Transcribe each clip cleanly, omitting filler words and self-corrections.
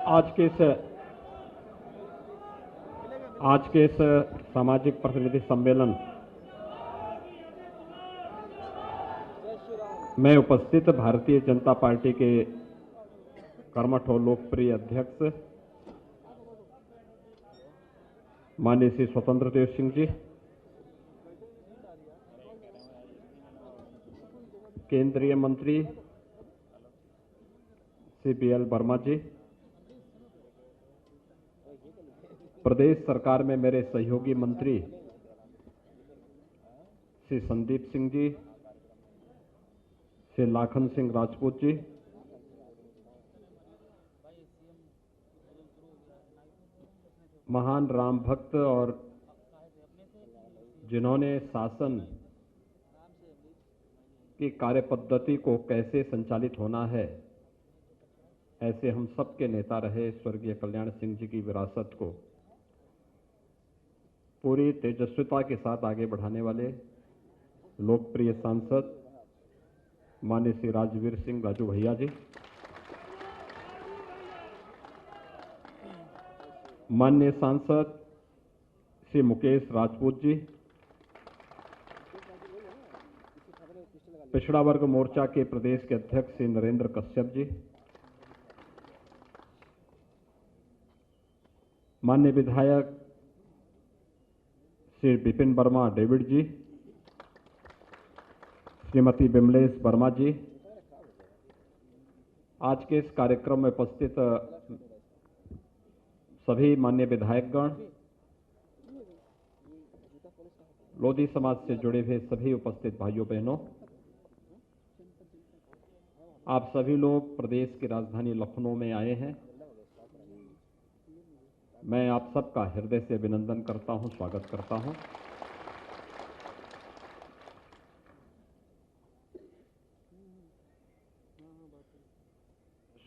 आज के इस सामाजिक प्रतिनिधि सम्मेलन में उपस्थित भारतीय जनता पार्टी के कर्मठ और लोकप्रिय अध्यक्ष माननीय श्री स्वतंत्र देव सिंह जी, केंद्रीय मंत्री श्री BL वर्मा जी, प्रदेश सरकार में मेरे सहयोगी मंत्री श्री संदीप सिंह जी, श्री लाखन सिंह राजपूत जी, महान राम भक्त और जिन्होंने शासन की कार्य पद्धति को कैसे संचालित होना है, ऐसे हम सबके नेता रहे स्वर्गीय कल्याण सिंह जी की विरासत को पूरी तेजस्विता के साथ आगे बढ़ाने वाले लोकप्रिय सांसद माननीय श्री राजवीर सिंह राजू भैया जी, माननीय सांसद श्री मुकेश राजपूत जी, पिछड़ा वर्ग मोर्चा के प्रदेश के अध्यक्ष श्री नरेंद्र कश्यप जी, माननीय विधायक श्री विपिन वर्मा डेविड जी, श्रीमती बिमलेश वर्मा जी, आज के इस कार्यक्रम में उपस्थित सभी माननीय विधायकगण, लोधी समाज से जुड़े हुए सभी उपस्थित भाइयों बहनों, आप सभी लोग प्रदेश की राजधानी लखनऊ में आए हैं। मैं आप सबका हृदय से अभिनंदन करता हूं, स्वागत करता हूं।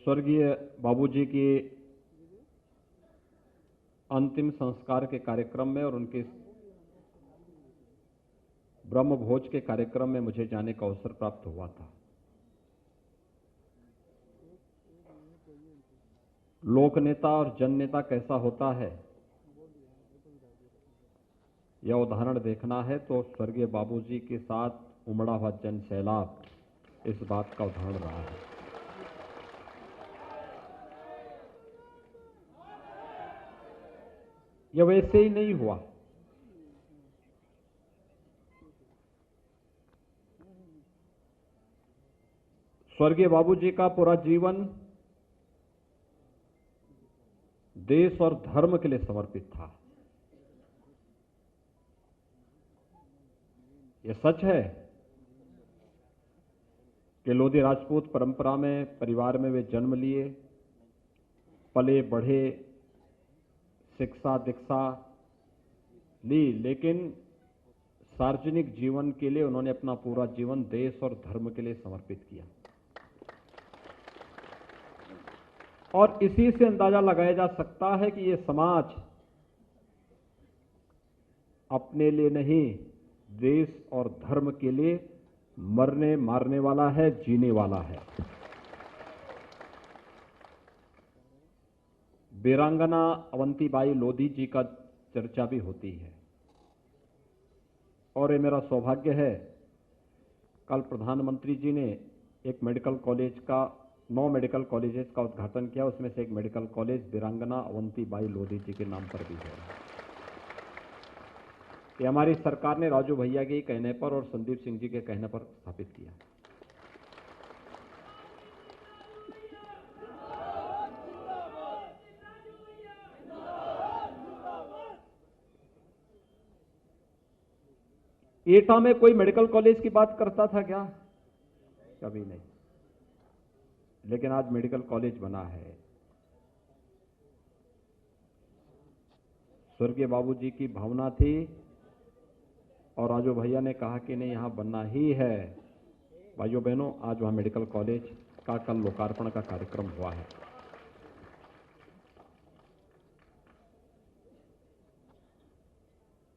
स्वर्गीय बाबूजी की अंतिम संस्कार के कार्यक्रम में और उनके ब्रह्म भोज के कार्यक्रम में मुझे जाने का अवसर प्राप्त हुआ था। लोक नेता और जन नेता कैसा होता है, यह उदाहरण देखना है तो स्वर्गीय बाबूजी के साथ उमड़ा हुआ जन सैलाब इस बात का उदाहरण रहा है। यह वैसे ही नहीं हुआ। स्वर्गीय बाबूजी का पूरा जीवन देश और धर्म के लिए समर्पित था। यह सच है कि लोधी राजपूत परंपरा में परिवार में वे जन्म लिए, पले बढ़े, शिक्षा दीक्षा ली, लेकिन सार्वजनिक जीवन के लिए उन्होंने अपना पूरा जीवन देश और धर्म के लिए समर्पित किया। और इसी से अंदाजा लगाया जा सकता है कि ये समाज अपने लिए नहीं, देश और धर्म के लिए मरने मारने वाला है, जीने वाला है। वीरांगना अवंतीबाई लोधी जी का चर्चा भी होती है और ये मेरा सौभाग्य है, कल प्रधानमंत्री जी ने एक मेडिकल कॉलेज का 9 मेडिकल कॉलेजेस का उद्घाटन किया, उसमें से एक मेडिकल कॉलेज वीरांगना अवंतीबाई लोधी जी के नाम पर भी है। ये हमारी सरकार ने राजू भैया के कहने पर और संदीप सिंह जी के कहने पर स्थापित किया। एटा में कोई मेडिकल कॉलेज की बात करता था क्या? कभी नहीं। लेकिन आज मेडिकल कॉलेज बना है। स्वर्गीय बाबूजी की भावना थी और राजू भैया ने कहा कि नहीं, यहां बनना ही है। भाइयों बहनों, आज वहां मेडिकल कॉलेज का कल लोकार्पण का कार्यक्रम हुआ है।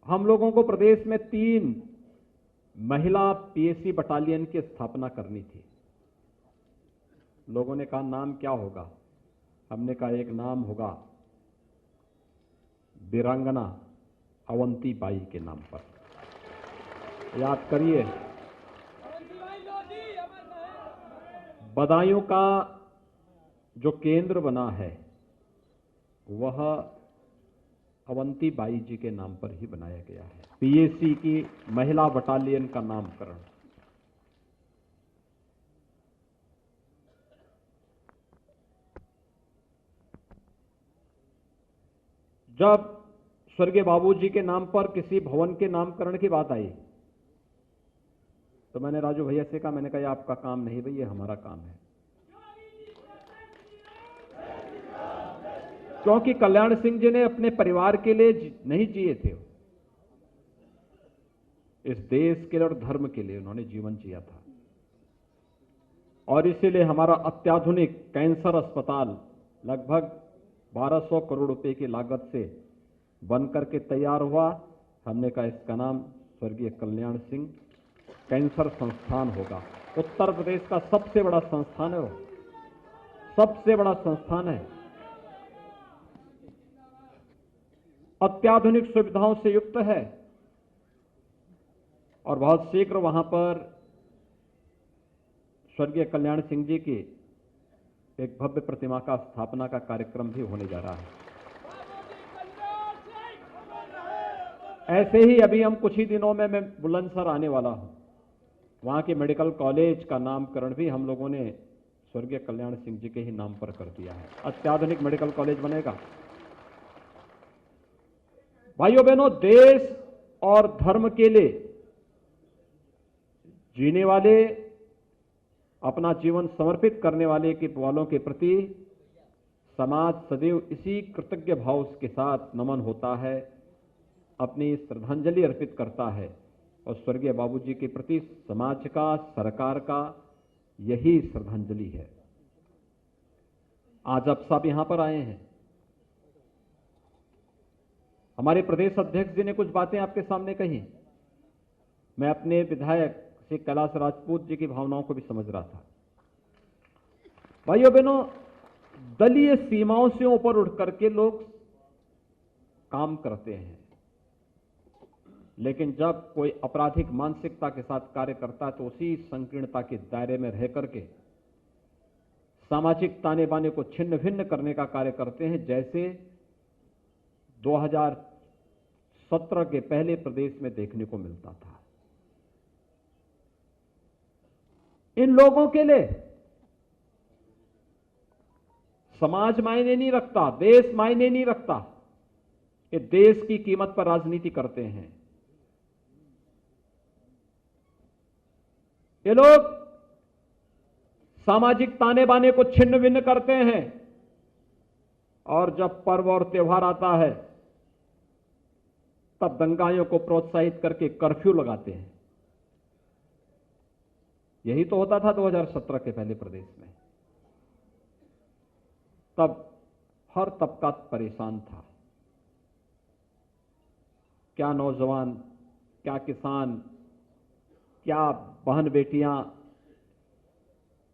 हम लोगों को प्रदेश में 3 महिला PSC बटालियन की स्थापना करनी थी। लोगों ने कहा नाम क्या होगा? हमने कहा एक नाम होगा वीरांगना अवंती बाई के नाम पर। याद करिए, बदायूं का जो केंद्र बना है वह अवंती बाई जी के नाम पर ही बनाया गया है। पीएसी की महिला बटालियन का नामकरण। जब स्वर्गीय बाबूजी के नाम पर किसी भवन के नामकरण की बात आई तो मैंने राजू भैया से कहा, मैंने कहा आपका काम नहीं भैया, हमारा काम है। क्योंकि कल्याण सिंह जी ने अपने परिवार के लिए नहीं जिए थे, इस देश के लिए और धर्म के लिए उन्होंने जीवन जिया था। और इसीलिए हमारा अत्याधुनिक कैंसर अस्पताल लगभग 1200 करोड़ रुपए की लागत से बनकर के तैयार हुआ। हमने कहा इसका नाम स्वर्गीय कल्याण सिंह कैंसर संस्थान होगा। उत्तर प्रदेश का सबसे बड़ा संस्थान है वो, सबसे बड़ा संस्थान है। अत्याधुनिक सुविधाओं से युक्त है और बहुत शीघ्र वहां पर स्वर्गीय कल्याण सिंह जी की एक भव्य प्रतिमा का स्थापना का कार्यक्रम भी होने जा रहा है। ऐसे ही अभी हम कुछ ही दिनों में मैं बुलंदशहर आने वाला हूं, वहां के मेडिकल कॉलेज का नामकरण भी हम लोगों ने स्वर्गीय कल्याण सिंह जी के ही नाम पर कर दिया है। अत्याधुनिक मेडिकल कॉलेज बनेगा। भाइयों बहनों, देश और धर्म के लिए जीने वाले, अपना जीवन समर्पित करने वाले के वालों के प्रति समाज सदैव इसी कृतज्ञ भाव के साथ नमन होता है, अपनी श्रद्धांजलि अर्पित करता है। और स्वर्गीय बाबूजी के प्रति समाज का, सरकार का यही श्रद्धांजलि है। आज आप सब यहां पर आए हैं। हमारे प्रदेश अध्यक्ष जी ने कुछ बातें आपके सामने कही। मैं अपने विधायक श्री कैलाश राजपूत जी की भावनाओं को भी समझ रहा था। भाइयों बहनों, दलीय सीमाओं से ऊपर उठ करके लोग काम करते हैं, लेकिन जब कोई आपराधिक मानसिकता के साथ कार्य करता है तो उसी संकीर्णता के दायरे में रह करके सामाजिक ताने बाने को छिन्न भिन्न करने का कार्य करते हैं, जैसे 2017 के पहले प्रदेश में देखने को मिलता था। इन लोगों के लिए समाज मायने नहीं रखता, देश मायने नहीं रखता। ये देश की कीमत पर राजनीति करते हैं। ये लोग सामाजिक ताने बाने को छिन्न भिन्न करते हैं और जब पर्व और त्योहार आता है तब दंगाइयों को प्रोत्साहित करके कर्फ्यू लगाते हैं। यही तो होता था 2017 के पहले प्रदेश में। तब हर तबका परेशान था। क्या नौजवान, क्या किसान, क्या बहन बेटियां,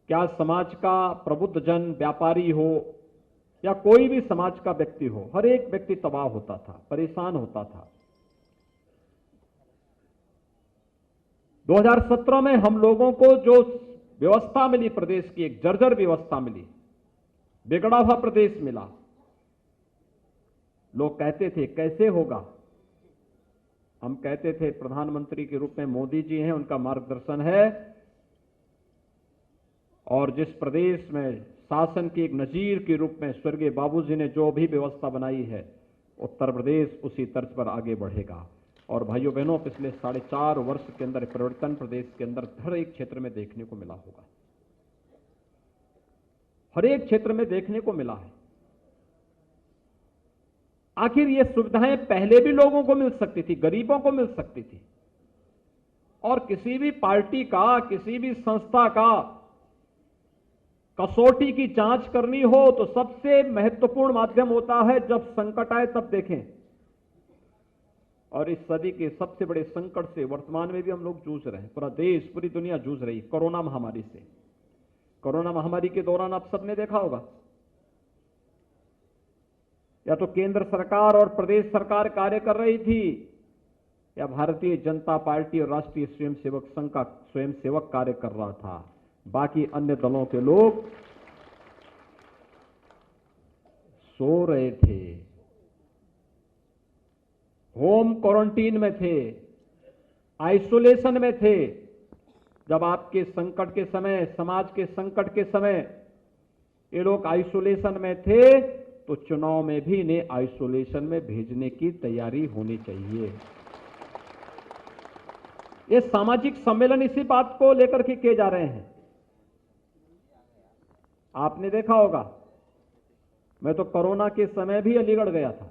क्या समाज का प्रबुद्ध जन, व्यापारी हो या कोई भी समाज का व्यक्ति हो, हर एक व्यक्ति तबाह होता था, परेशान होता था। 2017 में हम लोगों को जो व्यवस्था मिली, प्रदेश की एक जर्जर व्यवस्था मिली, बिगड़ा हुआ प्रदेश मिला। लोग कहते थे कैसे होगा। हम कहते थे प्रधानमंत्री के रूप में मोदी जी हैं, उनका मार्गदर्शन है, और जिस प्रदेश में शासन की एक नजीर के रूप में स्वर्गीय बाबूजी ने जो भी व्यवस्था बनाई है, उत्तर प्रदेश उसी तर्ज पर आगे बढ़ेगा। और भाइयों बहनों, पिछले 4.5 वर्ष के अंदर परिवर्तन प्रदेश के अंदर हर एक क्षेत्र में देखने को मिला होगा, हर एक क्षेत्र में देखने को मिला है। आखिर ये सुविधाएं पहले भी लोगों को मिल सकती थी, गरीबों को मिल सकती थी, और किसी भी पार्टी का, किसी भी संस्था का कसौटी की जांच करनी हो तो सबसे महत्वपूर्ण माध्यम होता है जब संकट आए तब देखें। और इस सदी के सबसे बड़े संकट से वर्तमान में भी हम लोग जूझ रहे हैं, पूरा देश, पूरी दुनिया जूझ रही, कोरोना महामारी से। कोरोना महामारी के दौरान आप सबने देखा होगा या तो केंद्र सरकार और प्रदेश सरकार कार्य कर रही थी, या भारतीय जनता पार्टी और राष्ट्रीय स्वयंसेवक संघ का स्वयंसेवक कार्य कर रहा था। बाकी अन्य दलों के लोग सो रहे थे, होम क्वारंटीन में थे, आइसोलेशन में थे। जब आपके संकट के समय, समाज के संकट के समय ये लोग आइसोलेशन में थे, तो चुनाव में भी इन्हें आइसोलेशन में भेजने की तैयारी होनी चाहिए। ये सामाजिक सम्मेलन इसी बात को लेकर के किए जा रहे हैं। आपने देखा होगा, मैं तो कोरोना के समय भी अलीगढ़ गया था।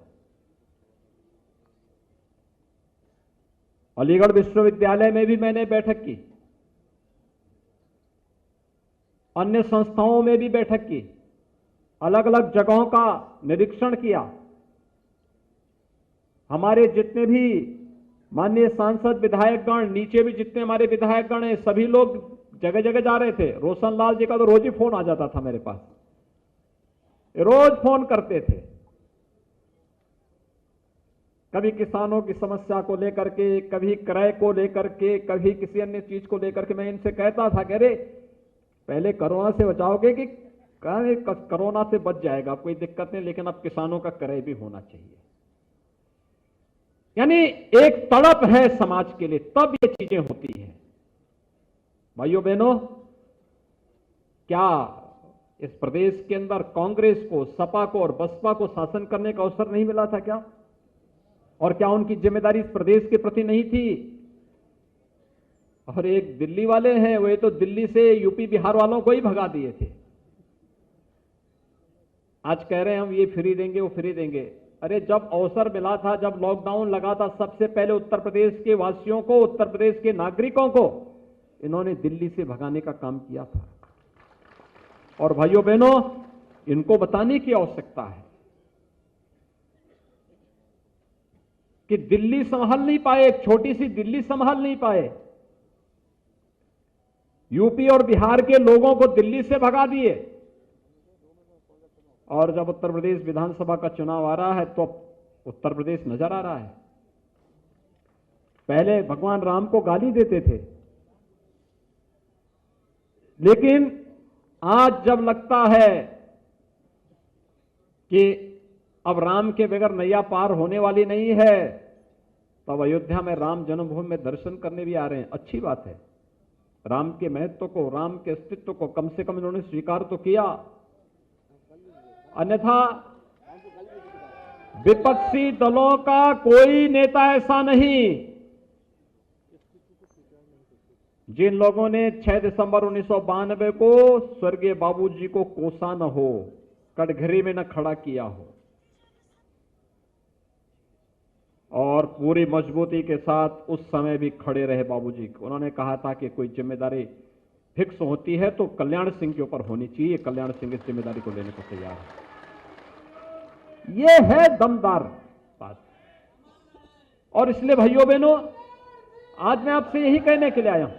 अलीगढ़ विश्वविद्यालय में भी मैंने बैठक की, अन्य संस्थाओं में भी बैठक की, अलग अलग जगहों का निरीक्षण किया। हमारे जितने भी माननीय सांसद विधायकगण, नीचे भी जितने हमारे विधायकगण हैं, सभी लोग जगह जगह जा रहे थे। रोशन लाल जी का तो रोज ही फोन आ जाता था मेरे पास, रोज फोन करते थे। कभी किसानों की समस्या को लेकर के, कभी क्रय को लेकर के, कभी किसी अन्य चीज को लेकर के। मैं इनसे कहता था कि अरे पहले कोरोना से बचाओगे कि कोरोना से बच जाएगा, कोई दिक्कत नहीं, लेकिन अब किसानों का क्रय भी होना चाहिए। यानी एक तड़प है समाज के लिए, तब ये चीजें होती हैं। भाइयों बहनों, क्या इस प्रदेश के अंदर कांग्रेस को, सपा को और बसपा को शासन करने का अवसर नहीं मिला था क्या? और क्या उनकी जिम्मेदारी इस प्रदेश के प्रति नहीं थी? और एक दिल्ली वाले हैं, वे तो दिल्ली से यूपी बिहार वालों को ही भगा दिए थे। आज कह रहे हैं हम ये फ्री देंगे, वो फ्री देंगे। अरे जब अवसर मिला था, जब लॉकडाउन लगा था, सबसे पहले उत्तर प्रदेश के वासियों को, उत्तर प्रदेश के नागरिकों को इन्होंने दिल्ली से भगाने का काम किया था। और भाइयों बहनों, इनको बताने की आवश्यकता है कि दिल्ली संभाल नहीं पाए, एक छोटी सी दिल्ली संभाल नहीं पाए। यूपी और बिहार के लोगों को दिल्ली से भगा दिए। और जब उत्तर प्रदेश विधानसभा का चुनाव आ रहा है तो उत्तर प्रदेश नजर आ रहा है। पहले भगवान राम को गाली देते थे, लेकिन आज जब लगता है कि अब राम के बगैर नैया पार होने वाली नहीं है, तब अयोध्या में राम जन्मभूमि में दर्शन करने भी आ रहे हैं। अच्छी बात है। राम के महत्व को, राम के अस्तित्व को कम से कम इन्होंने स्वीकार तो किया। अन्यथा विपक्षी दलों का कोई नेता ऐसा नहीं जिन लोगों ने 6 दिसंबर 1992 को स्वर्गीय बाबूजी को कोसा न हो, कटघरे में न खड़ा किया हो, और पूरी मजबूती के साथ उस समय भी खड़े रहे बाबूजी। उन्होंने कहा था कि कोई जिम्मेदारी फिक्स होती है तो कल्याण सिंह के ऊपर होनी चाहिए। कल्याण सिंह इस जिम्मेदारी को लेने को तैयार है। यह है दमदार बात। और इसलिए भाइयों बहनों, आज मैं आपसे यही कहने के लिए आया हूं,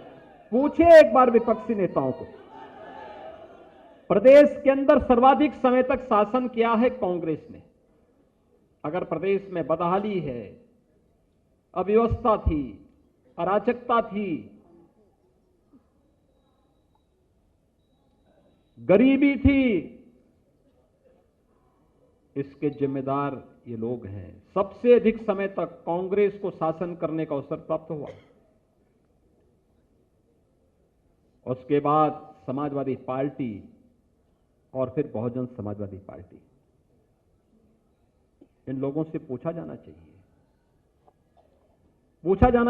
पूछिए एक बार विपक्षी नेताओं को, प्रदेश के अंदर सर्वाधिक समय तक शासन किया है कांग्रेस ने। अगर प्रदेश में बदहाली है, अव्यवस्था थी, अराजकता थी, गरीबी थी, इसके जिम्मेदार ये लोग हैं। सबसे अधिक समय तक कांग्रेस को शासन करने का अवसर प्राप्त हुआ। उसके बाद समाजवादी पार्टी और फिर बहुजन समाजवादी पार्टी। इन लोगों से पूछा जाना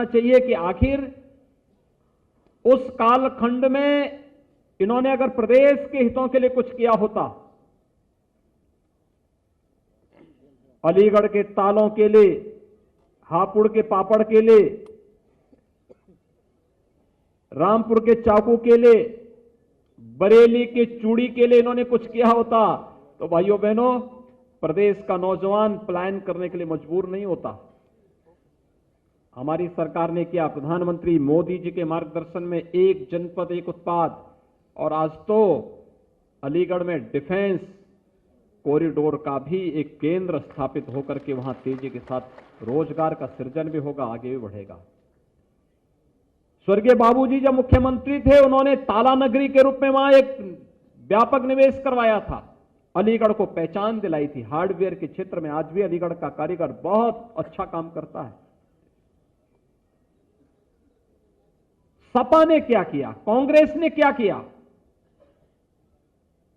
चाहिए कि आखिर उस कालखंड में इन्होंने अगर प्रदेश के हितों के लिए कुछ किया होता, अलीगढ़ के तालों के लिए, हापुड़ के पापड़ के लिए, रामपुर के चाकू के लिए, बरेली के चूड़ी के लिए इन्होंने कुछ किया होता, तो भाइयों बहनों, प्रदेश का नौजवान पलायन करने के लिए मजबूर नहीं होता। हमारी सरकार ने किया। प्रधानमंत्री मोदी जी के मार्गदर्शन में एक जनपद एक उत्पाद, और आज तो अलीगढ़ में डिफेंस कॉरिडोर का भी एक केंद्र स्थापित होकर के वहां तेजी के साथ रोजगार का सृजन भी होगा, आगे भी बढ़ेगा। स्वर्गीय बाबूजी जब मुख्यमंत्री थे, उन्होंने ताला नगरी के रूप में वहां एक व्यापक निवेश करवाया था, अलीगढ़ को पहचान दिलाई थी हार्डवेयर के क्षेत्र में। आज भी अलीगढ़ का कारीगर बहुत अच्छा काम करता है। सपा ने क्या किया, कांग्रेस ने क्या किया,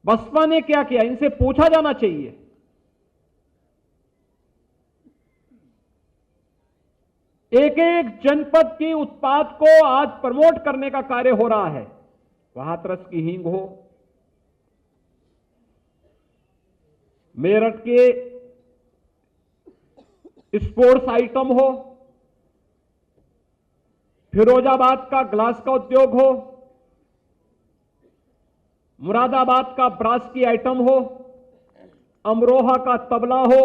बसपा ने क्या किया, इनसे पूछा जाना चाहिए। एक एक जनपद की उत्पाद को आज प्रमोट करने का कार्य हो रहा है। वहां हाथरस की हींग हो, मेरठ के स्पोर्ट्स आइटम हो, फिरोजाबाद का ग्लास का उद्योग हो, मुरादाबाद का ब्रास की आइटम हो, अमरोहा का तबला हो,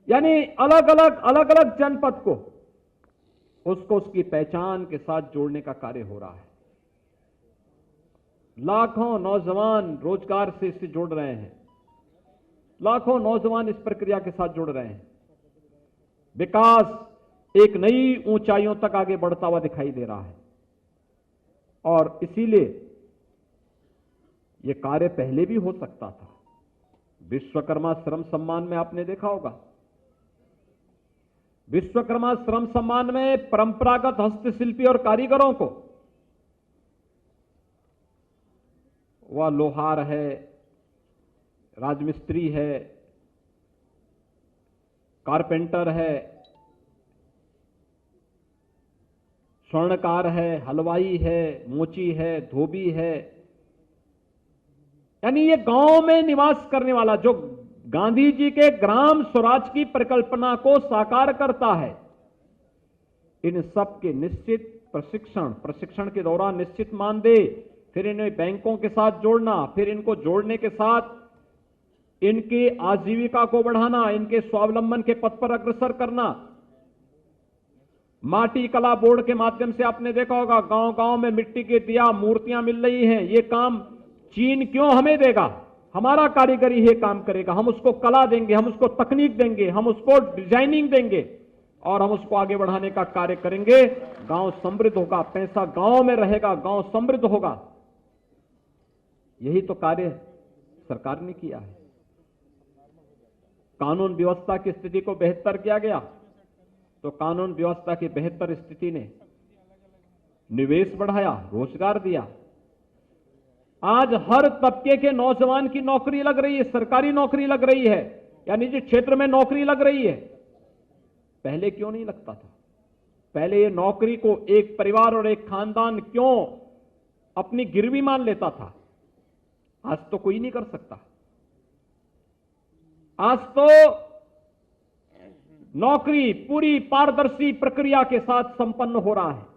यानी अलग अलग जनपद को उसको उसकी पहचान के साथ जोड़ने का कार्य हो रहा है। लाखों नौजवान रोजगार से इससे जुड़ रहे हैं, लाखों नौजवान इस प्रक्रिया के साथ जुड़ रहे हैं। विकास एक नई ऊंचाइयों तक आगे बढ़ता हुआ दिखाई दे रहा है और इसीलिए यह कार्य पहले भी हो सकता था। विश्वकर्मा श्रम सम्मान में आपने देखा होगा, विश्वकर्मा श्रम सम्मान में परंपरागत हस्तशिल्पी और कारीगरों को, वह लोहार है, राजमिस्त्री है, कारपेंटर है, स्वर्णकार है, हलवाई है, मोची है, धोबी है, यानी ये गांव में निवास करने वाला जो गांधी जी के ग्राम स्वराज की परिकल्पना को साकार करता है, इन सब के निश्चित प्रशिक्षण के दौरान निश्चित मानदेय, फिर इन्हें बैंकों के साथ जोड़ना, फिर इनको जोड़ने के साथ इनकी आजीविका को बढ़ाना, इनके स्वावलंबन के पथ पर अग्रसर करना। माटी कला बोर्ड के माध्यम से आपने देखा होगा गांव गांव में मिट्टी के दिया मूर्तियां मिल रही हैं। ये काम चीन क्यों हमें देगा, हमारा कारीगरी ये काम करेगा, हम उसको कला देंगे, हम उसको तकनीक देंगे, हम उसको डिजाइनिंग देंगे और हम उसको आगे बढ़ाने का कार्य करेंगे। गांव समृद्ध होगा, पैसा गांव में रहेगा, गांव समृद्ध होगा। यही तो कार्य सरकार ने किया है। कानून व्यवस्था की स्थिति को बेहतर किया गया, तो कानून व्यवस्था की बेहतर स्थिति ने निवेश बढ़ाया, रोजगार दिया। आज हर तबके के नौजवान की नौकरी लग रही है, सरकारी नौकरी लग रही है, यानी जिस क्षेत्र में नौकरी लग रही है। पहले क्यों नहीं लगता था? पहले ये नौकरी को एक परिवार और एक खानदान क्यों अपनी गिरवी मान लेता था? आज तो कोई नहीं कर सकता। आज तो नौकरी पूरी पारदर्शी प्रक्रिया के साथ संपन्न हो रहा है।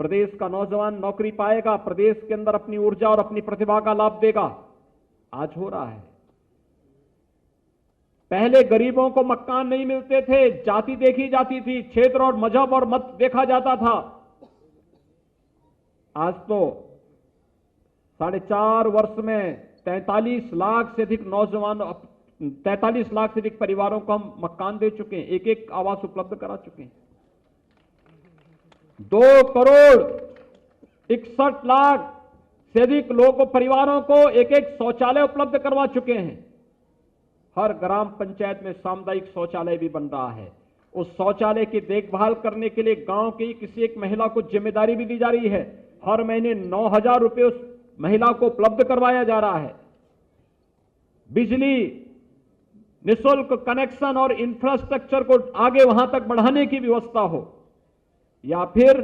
प्रदेश का नौजवान नौकरी पाएगा, प्रदेश के अंदर अपनी ऊर्जा और अपनी प्रतिभा का लाभ देगा। आज हो रहा है। पहले गरीबों को मकान नहीं मिलते थे, जाति देखी जाती थी, क्षेत्र और मजहब और मत देखा जाता था। आज तो 4.5 वर्ष में 43 लाख से अधिक नौजवान, 43 लाख से अधिक परिवारों को हम मकान दे चुके हैं, एक एक आवास उपलब्ध करा चुके हैं। 2 करोड़ 61 लाख से अधिक लोगों परिवारों को एक एक शौचालय उपलब्ध करवा चुके हैं। हर ग्राम पंचायत में सामुदायिक शौचालय भी बन रहा है। उस शौचालय की देखभाल करने के लिए गांव की किसी एक महिला को जिम्मेदारी भी दी जा रही है। हर महीने 9,000 रुपए उस महिला को उपलब्ध करवाया जा रहा है। बिजली निःशुल्क कनेक्शन और इंफ्रास्ट्रक्चर को आगे वहां तक बढ़ाने की व्यवस्था हो, या फिर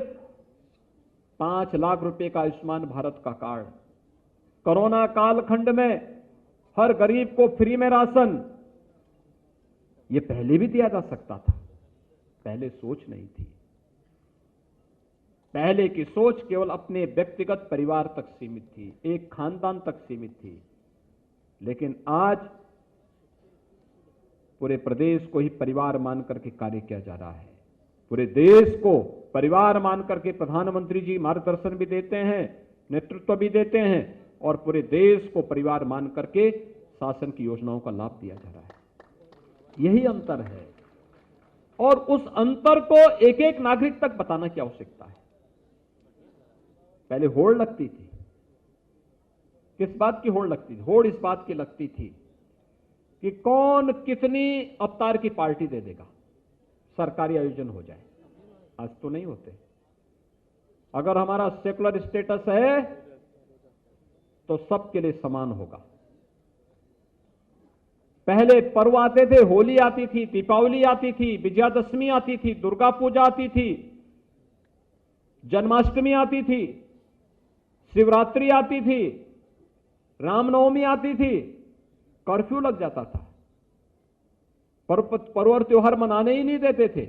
5 लाख रुपए का आयुष्मान भारत का कार्ड। कोरोना कालखंड में हर गरीब को फ्री में राशन, यह पहले भी दिया जा सकता था। पहले सोच नहीं थी। पहले की सोच केवल अपने व्यक्तिगत परिवार तक सीमित थी, एक खानदान तक सीमित थी। लेकिन आज पूरे प्रदेश को ही परिवार मान करके कार्य किया जा रहा है। पूरे देश को परिवार मान करके प्रधानमंत्री जी मार्गदर्शन भी देते हैं, नेतृत्व भी देते हैं। और पूरे देश को परिवार मान करके शासन की योजनाओं का लाभ दिया जा रहा है। यही अंतर है और उस अंतर को एक एक नागरिक तक बताना की आवश्यकता है। पहले होड़ लगती थी। किस बात की होड़ लगती थी? होड़ इस बात की लगती थी कि कौन कितनी अवतार की पार्टी दे देगा, सरकारी आयोजन हो जाए। आज तो नहीं होते। अगर हमारा सेकुलर स्टेटस है तो सबके लिए समान होगा। पहले पर्व आते थे, होली आती थी, दीपावली आती थी, विजयादशमी आती थी, दुर्गा पूजा आती थी, जन्माष्टमी आती थी, शिवरात्रि आती थी, रामनवमी आती थी, कर्फ्यू लग जाता था। पर्व और त्योहार मनाने ही नहीं देते थे।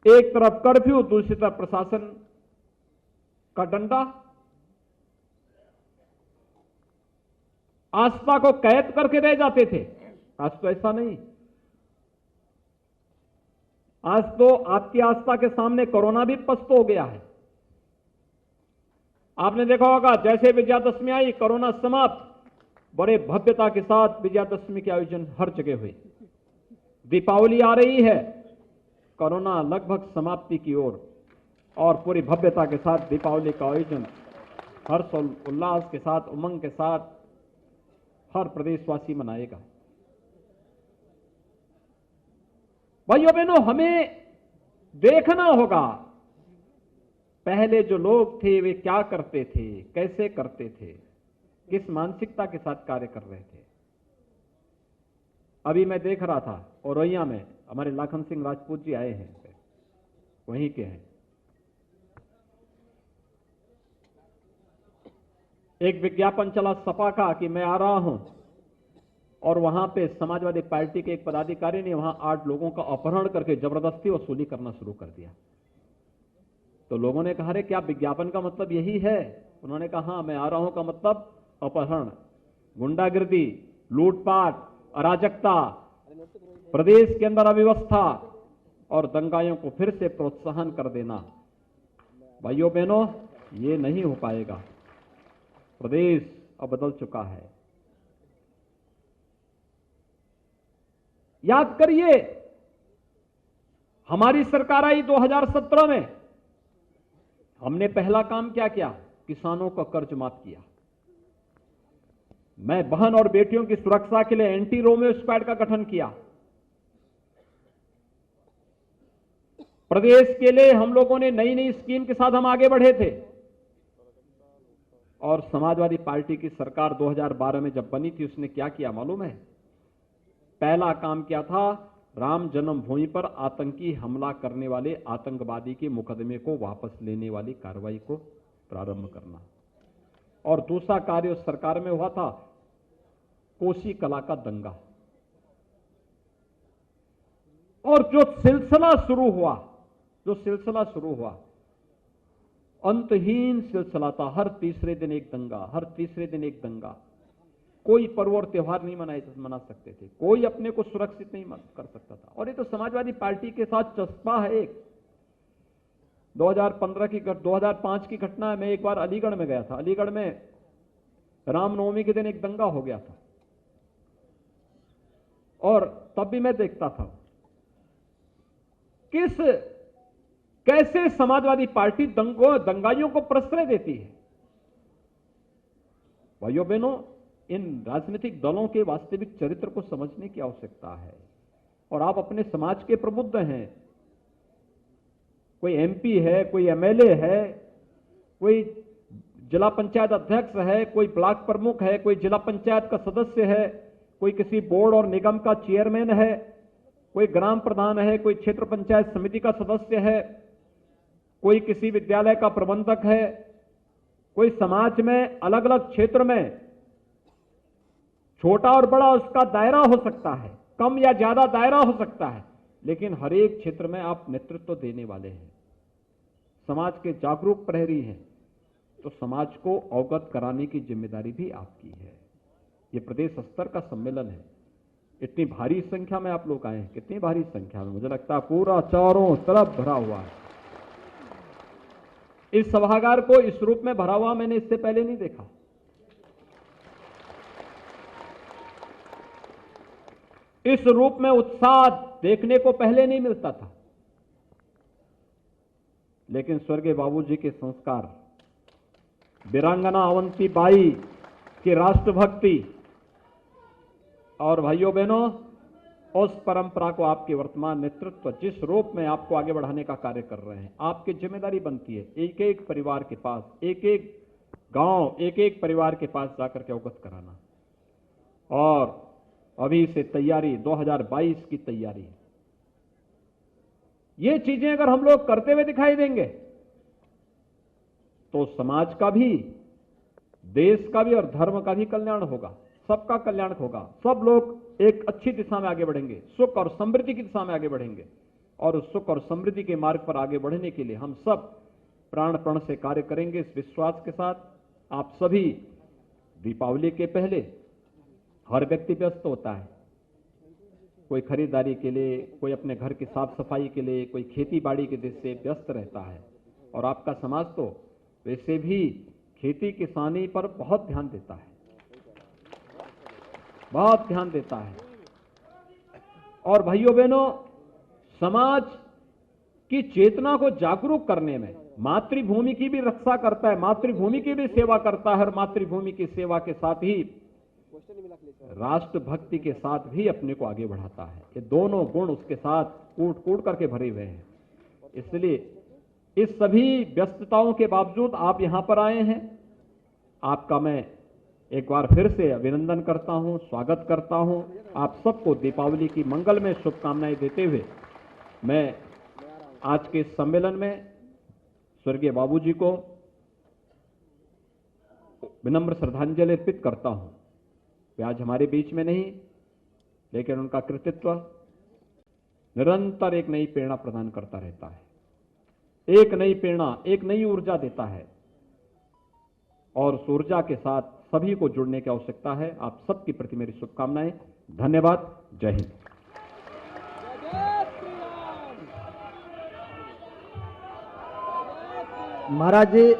एक तरफ कर्फ्यू, दूसरी तरफ प्रशासन का डंडा। आस्था को कैद करके रह जाते थे। आज तो ऐसा नहीं। आज तो आपकी आस्था के सामने कोरोना भी पस्त हो गया है। आपने देखा होगा, जैसे विजयादशमी आई, कोरोना समाप्त, बड़े भव्यता के साथ विजयादशमी के आयोजन हर जगह हुए। दीपावली आ रही है, कोरोना लगभग समाप्ति की ओर, और पूरी भव्यता के साथ दीपावली का आयोजन हर्ष और उल्लास के साथ, उमंग के साथ हर प्रदेशवासी मनाएगा। भाइयों बहनों, हमें देखना होगा पहले जो लोग थे वे क्या करते थे, कैसे करते थे, किस मानसिकता के साथ कार्य कर रहे थे। अभी मैं देख रहा था औरैया में हमारे लाखन सिंह राजपूत जी आए हैं, वहीं के हैं। एक विज्ञापन चला सपा का कि मैं आ रहा हूं, और वहां पे समाजवादी पार्टी के एक पदाधिकारी ने वहां 8 लोगों का अपहरण करके जबरदस्ती वसूली करना शुरू कर दिया। तो लोगों ने कहा, अरे क्या विज्ञापन का मतलब यही है? उन्होंने कहा, हाँ, मैं आ रहा हूं का मतलब अपहरण, गुंडागिर्दी, लूटपाट, अराजकता, प्रदेश के अंदर अव्यवस्था और दंगाइयों को फिर से प्रोत्साहन कर देना। भाइयों बहनों, ये नहीं हो पाएगा। प्रदेश अब बदल चुका है। याद करिए, हमारी सरकार आई 2017 में, हमने पहला काम क्या किया? किसानों का कर्ज माफ किया। मैं बहन और बेटियों की सुरक्षा के लिए एंटी रोमियो स्क्वाड का गठन किया। प्रदेश के लिए हम लोगों ने नई नई स्कीम के साथ हम आगे बढ़े थे। और समाजवादी पार्टी की सरकार 2012 में जब बनी थी, उसने क्या किया मालूम है? पहला काम क्या था? राम जन्मभूमि पर आतंकी हमला करने वाले आतंकवादी के मुकदमे को वापस लेने वाली कार्रवाई को प्रारंभ करना। और दूसरा कार्य उस सरकार में हुआ था, कोसी कला का दंगा। और जो सिलसिला शुरू हुआ, अंतहीन सिलसिला था। हर तीसरे दिन एक दंगा, हर तीसरे दिन एक दंगा। कोई पर्व और त्योहार नहीं मना सकते थे, कोई अपने को सुरक्षित नहीं कर सकता था। और ये तो समाजवादी पार्टी के साथ चस्पा है। एक 2005 की घटना है। मैं एक बार अलीगढ़ में गया था। अलीगढ़ में रामनवमी के दिन एक दंगा हो गया था, और तब भी मैं देखता था कैसे समाजवादी पार्टी दंगाइयों को प्रश्रय देती है। भाइयों बहनों, इन राजनीतिक दलों के वास्तविक चरित्र को समझने की आवश्यकता है। और आप अपने समाज के प्रबुद्ध हैं। कोई एमपी है, कोई एमएलए है, कोई जिला पंचायत अध्यक्ष है, कोई ब्लॉक प्रमुख है, कोई जिला पंचायत का सदस्य है, कोई किसी बोर्ड और निगम का चेयरमैन है, कोई ग्राम प्रधान है, कोई क्षेत्र पंचायत समिति का सदस्य है, कोई किसी विद्यालय का प्रबंधक है, कोई समाज में अलग अलग क्षेत्र में छोटा और बड़ा उसका दायरा हो सकता है, कम या ज्यादा दायरा हो सकता है, लेकिन हर एक क्षेत्र में आप नेतृत्व देने वाले हैं, समाज के जागरूक प्रहरी हैं। तो समाज को अवगत कराने की जिम्मेदारी भी आपकी है। ये प्रदेश स्तर का सम्मेलन है। इतनी भारी संख्या में आप लोग आए हैं। कितनी भारी संख्या में? मुझे लगता है पूरा चारों तरफ भरा हुआ है। इस सभागार को इस रूप में भरा हुआ मैंने इससे पहले नहीं देखा। इस रूप में उत्साह देखने को पहले नहीं मिलता था। लेकिन स्वर्गीय बाबूजी के संस्कार, वीरांगना अवंती बाई की राष्ट्रभक्ति और भाइयों बहनों, उस परंपरा को आपके वर्तमान नेतृत्व जिस रूप में आपको आगे बढ़ाने का कार्य कर रहे हैं, आपकी जिम्मेदारी बनती है एक एक परिवार के पास, एक एक गांव, एक एक परिवार के पास जाकर के अवगत कराना। और अभी से तैयारी 2022 की तैयारी, ये चीजें अगर हम लोग करते हुए दिखाई देंगे तो समाज का भी, देश का भी और धर्म का भी कल्याण होगा, सबका कल्याण होगा। सब लोग एक अच्छी दिशा में आगे बढ़ेंगे, सुख और समृद्धि की दिशा में आगे बढ़ेंगे। और उस सुख और समृद्धि के मार्ग पर आगे बढ़ने के लिए हम सब प्राणपण से कार्य करेंगे, इस विश्वास के साथ। आप सभी, दीपावली के पहले हर व्यक्ति व्यस्त होता है, कोई खरीदारी के लिए, कोई अपने घर की साफ सफाई के लिए, कोई खेती बाड़ी के दृष्टि से व्यस्त रहता है। और आपका समाज तो वैसे भी खेती किसानी पर बहुत ध्यान देता है, बहुत ध्यान देता है। और भाइयों बहनों, समाज की चेतना को जागरूक करने में मातृभूमि की भी रक्षा करता है, मातृभूमि की भी सेवा करता है, और मातृभूमि की सेवा के साथ ही राष्ट्रभक्ति के साथ भी अपने को आगे बढ़ाता है। ये दोनों गुण उसके साथ कूट कूट करके भरे हुए हैं। इसलिए इस सभी व्यस्तताओं के बावजूद आप यहां पर आए हैं। आपका मैं एक बार फिर से अभिनंदन करता हूं, स्वागत करता हूं। आप सबको दीपावली की मंगलमय शुभकामनाएं देते हुए मैं आज के इस सम्मेलन में स्वर्गीय बाबूजी को विनम्र श्रद्धांजलि अर्पित करता हूं। वे आज हमारे बीच में नहीं, लेकिन उनका कृतित्व निरंतर एक नई प्रेरणा प्रदान करता रहता है, एक नई प्रेरणा, एक नई ऊर्जा देता है। और उस ऊर्जा के साथ सभी को जुड़ने की आवश्यकता है। आप सबके प्रति मेरी शुभकामनाएं। धन्यवाद। जय हिंद। महाराज जी,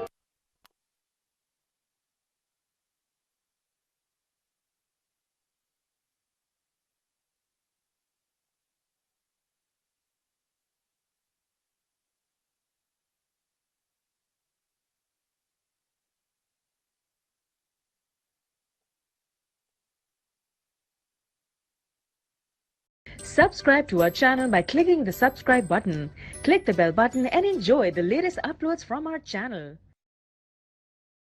Subscribe to our channel by clicking the subscribe button. Click the bell button and enjoy the latest uploads from our channel.